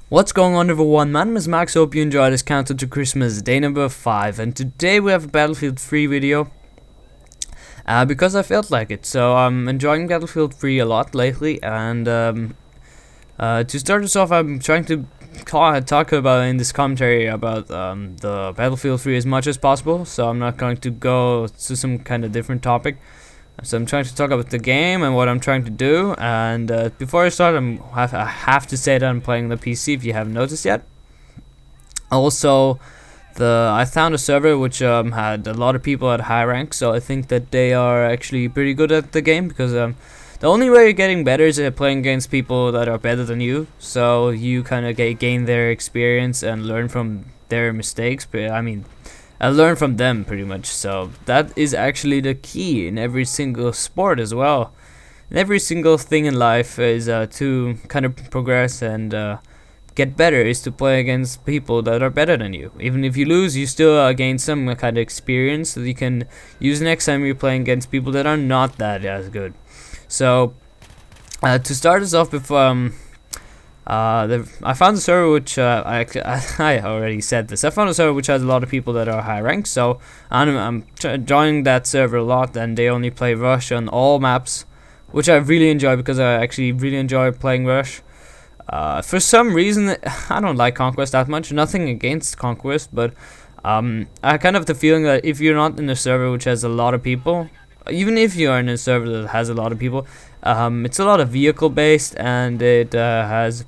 What's going on, everyone? My name is Max. Hope you enjoyed this countdown to Christmas, day number 5, and today we have a Battlefield 3 video because I felt like it. So I'm enjoying Battlefield 3 a lot lately, and to start this off, I'm trying to talk about in this commentary about the Battlefield 3 as much as possible. So I'm not going to go to some kind of different topic. So I'm trying to talk about the game and what I'm trying to do. And before I start, I have to say that I'm playing the PC, if you haven't noticed yet. Also, I found a server which had a lot of people at high rank, so I think that they are actually pretty good at the game, because the only way you're getting better is playing against people that are better than you. So you kind of gain their experience and learn from their mistakes. But I mean, I learn from them pretty much. So that is actually the key in every single sport as well. And every single thing in life is to kind of progress and get better, is to play against people that are better than you. Even if you lose, you still gain some kind of experience that you can use next time you're playing against people that are not that as good. So to start us off with, I found a server which I already said this. I found a server which has a lot of people that are high ranked, so I'm joining that server a lot, and they only play Rush on all maps, which I really enjoy, because I actually really enjoy playing Rush. For some reason, I don't like Conquest that much. Nothing against Conquest, but I kind of have the feeling that if you're not in a server which has a lot of people, even if you are in a server that has a lot of people, it's a lot of vehicle based, and it has.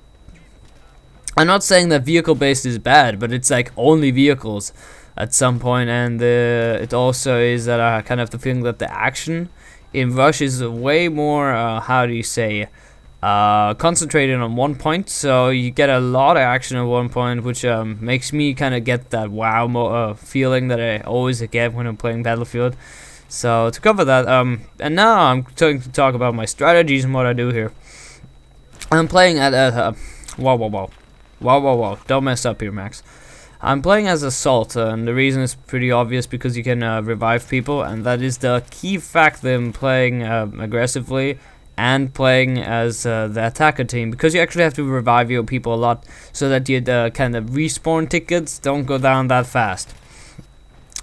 I'm not saying that vehicle based is bad, but it's like only vehicles at some point, and it also is that I kind of have the feeling that the action in Rush is way more, how do you say, concentrated on one point. So you get a lot of action at one point, which makes me kind of get that wow feeling that I always get when I'm playing Battlefield. So to cover that, and now I'm going to talk about my strategies and what I do here. I'm playing at Whoa, don't mess up here, Max. I'm playing as Assault, and the reason is pretty obvious, because you can revive people, and that is the key fact that I'm playing aggressively and playing as the attacker team, because you actually have to revive your people a lot, so that your kind of respawn tickets don't go down that fast.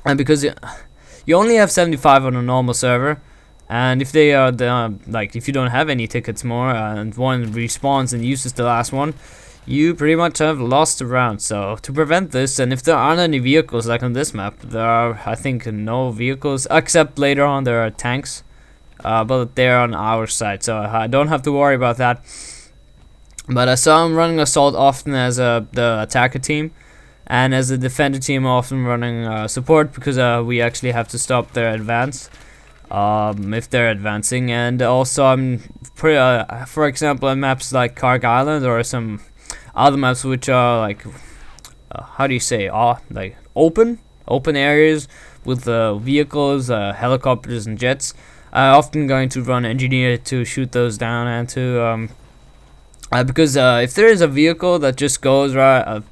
And because you only have 75 on a normal server, and if they are like, if you don't have any tickets more, and one respawns and uses the last one, you pretty much have lost the round. So to prevent this, and if there aren't any vehicles like on this map, there are, I think, no vehicles, except later on there are tanks, but they're on our side, so I don't have to worry about that. But so I'm running Assault often as the attacker team, and as a defender team, often running support, because we actually have to stop their advance if they're advancing. And also I'm for example, on maps like Karg Island or some other maps which are like how do you say, like open areas with vehicles, helicopters and jets, I'm often going to run engineer to shoot those down, and to because if there is a vehicle that just goes right,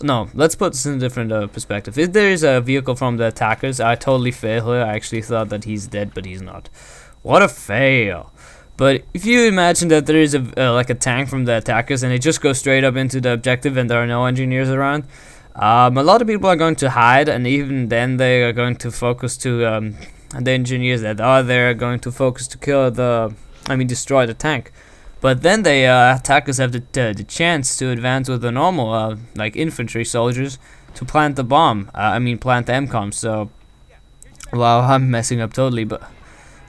no, let's put this in a different perspective. If there is a vehicle from the attackers, I totally fail here. I actually thought that he's dead, but he's not. What a fail. But if you imagine that there is like a tank from the attackers, and it just goes straight up into the objective, and there are no engineers around, a lot of people are going to hide, and even then they are going to focus to the engineers that are there are going to focus to kill destroy the tank. But then the attackers have the chance to advance with the normal like infantry soldiers to plant the bomb. Plant the MCOM. So, wow, I'm messing up totally, but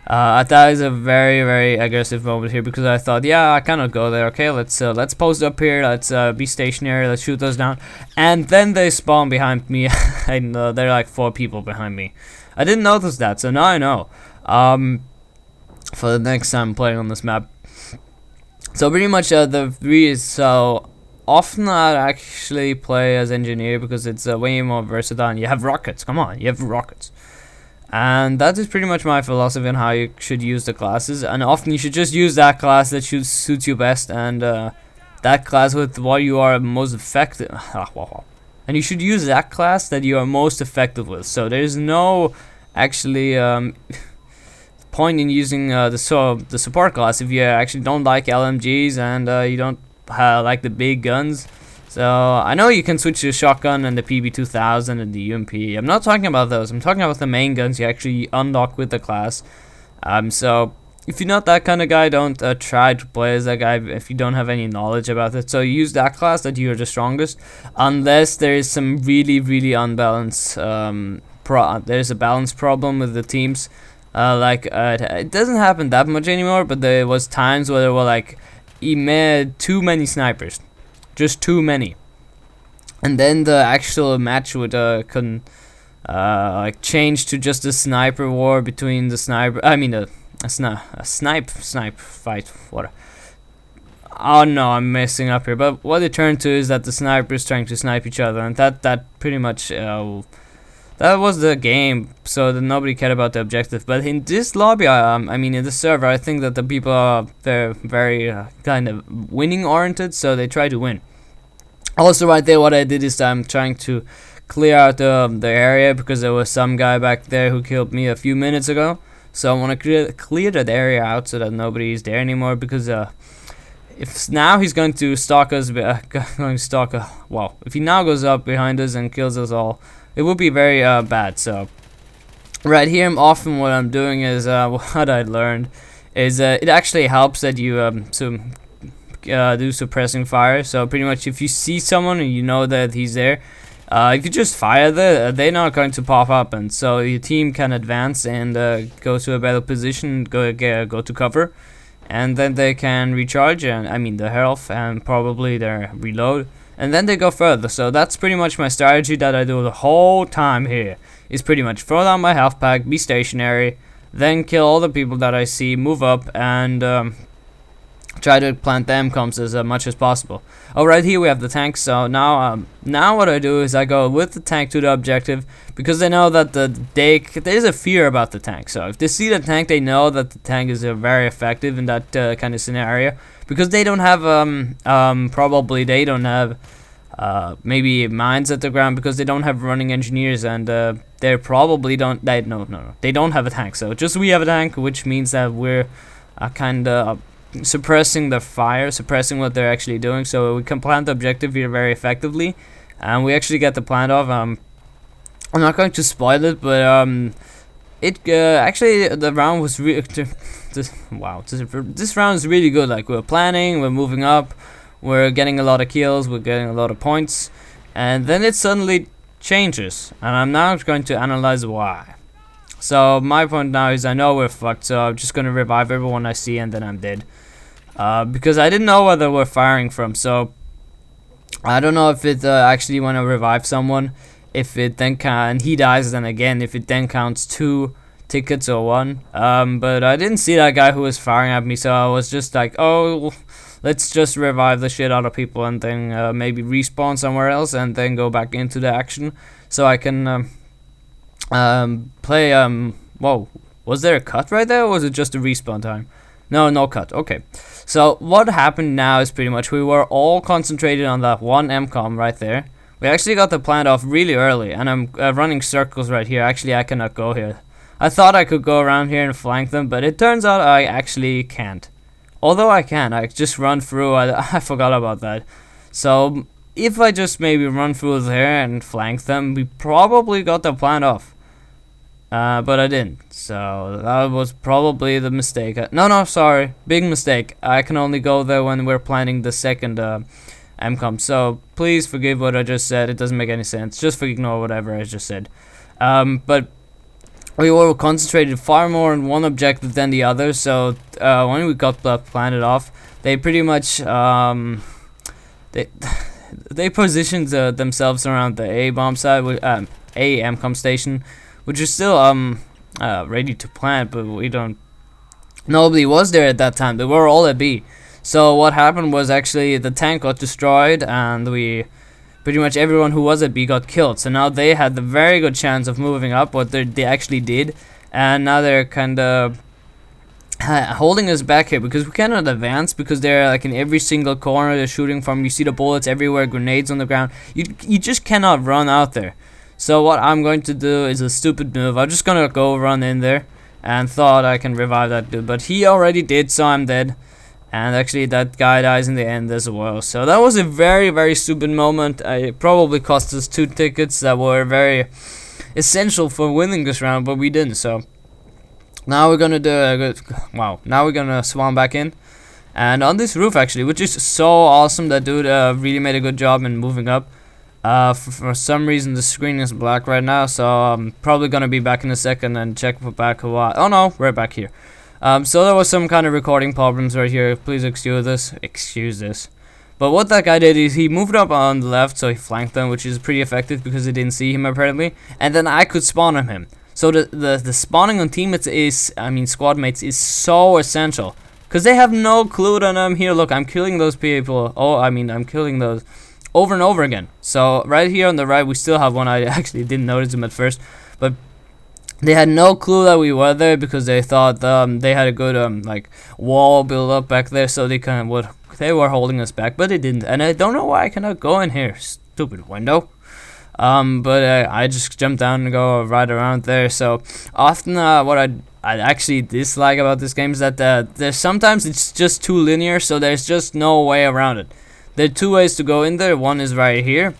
that is a very, very aggressive moment here, because I thought, yeah, I cannot go there. Okay, let's post up here. Let's be stationary. Let's shoot those down. And then they spawn behind me, and there are like 4 people behind me. I didn't notice that, so now I know. For the next time playing on this map. So pretty much the reason, so often I actually play as engineer, because it's way more versatile. You have rockets, come on, you have rockets. And that is pretty much my philosophy on how you should use the classes. And often you should just use that class that suits you best, and that class with what you are most effective. And you should use that class that you are most effective with. So there's no actually point in using the support class if you actually don't like LMGs, and you don't like the big guns. So I know you can switch to shotgun and the PB2000 and the UMP. I'm not talking about those. I'm talking about the main guns you actually unlock with the class. So if you're not that kind of guy, don't try to play as that guy if you don't have any knowledge about it. So use that class that you're the strongest, unless there is some really unbalanced there's a balance problem with the teams. It doesn't happen that much anymore, but there was times where there were like too many snipers, just too many, and then the actual match would like change to just a sniper war between the sniper. I mean a snipe fight. What? Oh no, I'm messing up here. But what it turned to is that the snipers trying to snipe each other, and that pretty much that was the game. So that nobody cared about the objective. But in this lobby, I mean in the server, I think that the people are very kind of winning oriented, so they try to win. Also, right there, what I did is I'm trying to clear out the area because there was some guy back there who killed me a few minutes ago. So I want to clear that area out so that nobody is there anymore, because if now he's going to stalk us, well, if he now goes up behind us and kills us all, it would be very bad. So right here, often what I'm doing is what I learned is it actually helps that you do suppressing fire. So pretty much if you see someone and you know that he's there, if you just fire they're not going to pop up, and so your team can advance and go to a better position, go to cover, and then they can recharge, and I mean the health and probably their reload, and then they go further. So that's pretty much my strategy that I do the whole time here, is pretty much throw down my health pack, be stationary, then kill all the people that I see, move up, and try to plant the MCOMs as much as possible. Oh, right here we have the tank. So now what I do is I go with the tank to the objective, because they know that there's a fear about the tank. So if they see the tank, they know that the tank is very effective in that kind of scenario, because they don't have probably they don't have maybe mines at the ground, because they don't have running engineers, and they probably don't they don't have a tank. So just we have a tank, which means that we're kind of suppressing the fire, suppressing what they're actually doing, so we can plant the objective here very effectively, and we actually get the plant off. I'm not going to spoil it, but actually the round was this round is really good. Like, we're planning, we're moving up, we're getting a lot of kills, we're getting a lot of points, and then it suddenly changes, and I'm now going to analyze why. So my point now is I know we're fucked, so I'm just gonna revive everyone I see, and then I'm dead. Because I didn't know where they were firing from, so I don't know if it actually when I revive someone, if it then and he dies, then again, if it then counts 2 tickets or 1. But I didn't see that guy who was firing at me, so I was just like, oh, let's just revive the shit out of people, and then maybe respawn somewhere else, and then go back into the action, so I can play. Whoa, was there a cut right there, or was it just a respawn time? No cut. Okay, so what happened now is pretty much we were all concentrated on that one MCOM right there. We actually got the plant off really early, and I'm running circles right here. Actually, I cannot go here. I thought I could go around here and flank them, but it turns out I actually can't. Although I can, I just run through. I forgot about that. So if I just maybe run through there and flank them, we probably got the plant off. But I didn't, so that was probably the mistake. No, sorry, big mistake. I can only go there when we're planning the second MCOM, so please forgive what I just said. It doesn't make any sense. Just ignore whatever I just said. But we were concentrated far more on one objective than the other, so when we got the planted off, they pretty much they positioned themselves around the A bomb side, A MCOM station, which is still ready to plant, but nobody was there at that time. They were all at B. So what happened was actually the tank got destroyed, and pretty much everyone who was at B got killed. So now they had the very good chance of moving up, what they actually did, and now they're kind of holding us back here, because we cannot advance, because they're like in every single corner they're shooting from. You see the bullets everywhere, grenades on the ground. You just cannot run out there. So what I'm going to do is a stupid move. I'm just gonna go run in there, and thought I can revive that dude, but he already did, so I'm dead. And actually that guy dies in the end as well. So that was a very, very stupid moment. It probably cost us 2 tickets that were very essential for winning this round, but we didn't. So now we're gonna do a good, wow, now we're gonna swan back in. And on this roof actually, which is so awesome, that dude really made a good job in moving up. For some reason the screen is black right now, so I'm probably gonna be back in a second and check back a while. Oh no, we're back here. So there was some kind of recording problems right here. Please excuse this. But what that guy did is he moved up on the left, so he flanked them, which is pretty effective because they didn't see him apparently. And then I could spawn on him. So the spawning on teammates is, squad mates is so essential, because they have no clue that I'm here. Look, I'm killing those people. I'm killing those over and over again. So right here on the right, we still have one. I actually didn't notice him at first, but they had no clue that we were there because they thought they had a good wall built up back there, so they were holding us back, but they didn't. And I don't know why I cannot go in here, stupid window. But I just jumped down and go right around there. So often what I actually dislike about this game is that there's sometimes it's just too linear, so there's just no way around it. There are 2 ways to go in there. One is right here,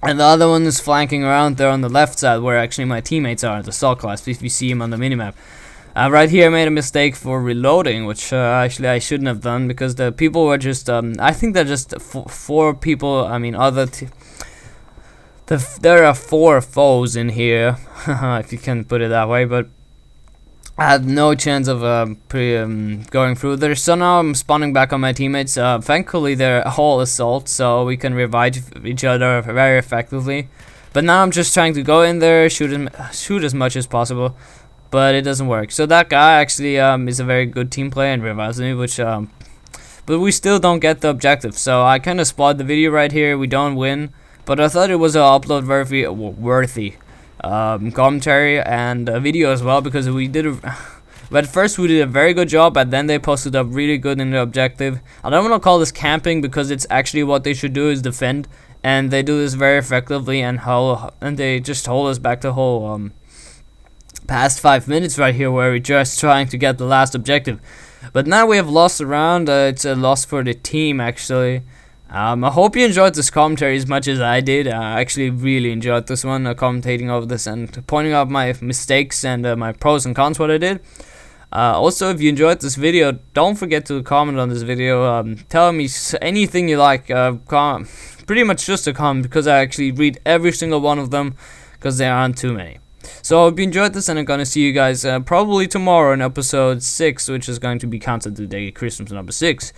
and the other one is flanking around there on the left side, where actually my teammates are, the assault class, if you see him on the minimap. Right here I made a mistake for reloading, which actually I shouldn't have done, because the people were just, I think they're just 4 people, there are 4 foes in here, if you can put it that way, but I had no chance of going through there. So now I'm spawning back on my teammates. Thankfully they're whole assault, so we can revive each other very effectively. But now I'm just trying to go in there, shoot as much as possible, but it doesn't work. So that guy actually is a very good team player and revives me, which but we still don't get the objective. So I kind of spoiled the video right here. We don't win, but I thought it was an upload worthy commentary and a video as well, because we did but at first we did a very good job, and then they posted up really good in the objective. I don't want to call this camping, because it's actually what they should do is defend, and they do this very effectively, and they just hold us back the whole past 5 minutes right here, where we're just trying to get the last objective. But now we have lost a round. It's a loss for the team actually. I hope you enjoyed this commentary as much as I did. I actually really enjoyed this one, commentating over this and pointing out my mistakes and my pros and cons what I did. Also, if you enjoyed this video, don't forget to comment on this video. Tell me anything you like. Pretty much just a comment, because I actually read every single one of them, because there aren't too many. So I hope you enjoyed this, and I'm gonna see you guys probably tomorrow in episode 6, which is going to be counted today, Christmas number 6.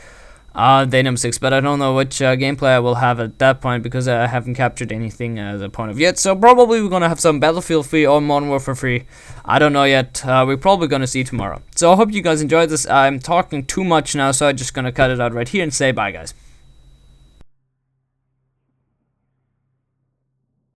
Day number 6, but I don't know which gameplay I will have at that point, because I haven't captured anything as a point of yet. So probably we're gonna have some Battlefield 3 or Modern Warfare 3. I don't know yet. We're probably gonna see tomorrow. So I hope you guys enjoyed this. I'm talking too much now, so I'm just gonna cut it out right here and say bye, guys.